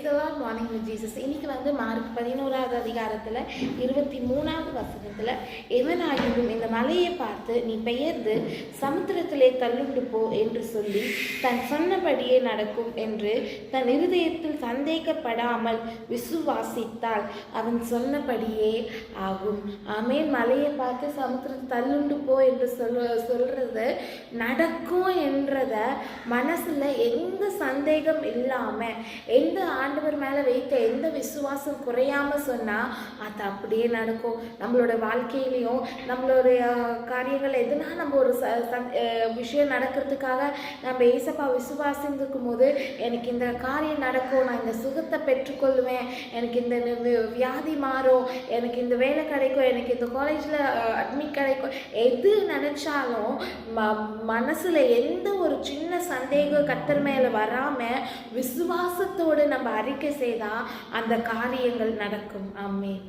Morning with Jesus. இன்னைக்கு mark 11வது அதிகாரத்தில் 23வது வசனத்தில், எவனாகிலும் இந்த மலையை பார்த்து நீ பெயர்ந்து சமுத்திரத்திலே தள்ளுண்டு போ என்று சொல்லி தன் சொன்னபடியே நடக்கும் என்று தன் இருதயத்தில் சந்தேகப்படாமல் விசுவாசித்தால் அவன் சொன்னபடியே ஆகும். ஆமேன். மலையை பார்த்து சமுத்திரத்தை தள்ளுண்டு போ என்று சொல்றது நடக்கும் என்றத மனசுல எந்த சந்தேகம் இல்லாம, எந்த ஆண்டவர் மேலே வைத்த எந்த விசுவாசம் குறையாமல் சொன்னால் அது அப்படியே நடக்கும். நம்மளோட வாழ்க்கையிலையும் நம்மளுடைய காரியங்கள் எதுனா நம்ம ஒரு விஷயம் நடக்கிறதுக்காக நம்ம ஏசப்பா விசுவாசிக்கும் போது எனக்கு இந்த காரியம் நடக்கும், நான் இந்த சுகத்தை பெற்றுக்கொள்வேன், எனக்கு இந்த வியாதி மாறும், எனக்கு இந்த வேலை கிடைக்கும், எனக்கு இந்த காலேஜில் அட்மிட் கிடைக்கும், எது நினச்சாலும் மனசில் எந்த ஒரு சின்ன சந்தேகம் கர்த்தர் மேலே வராமல் விசுவாசத்தோடு நம்ம அறிக்கை செய்தால் அந்த காரியங்கள் நடக்கும். ஆமென்.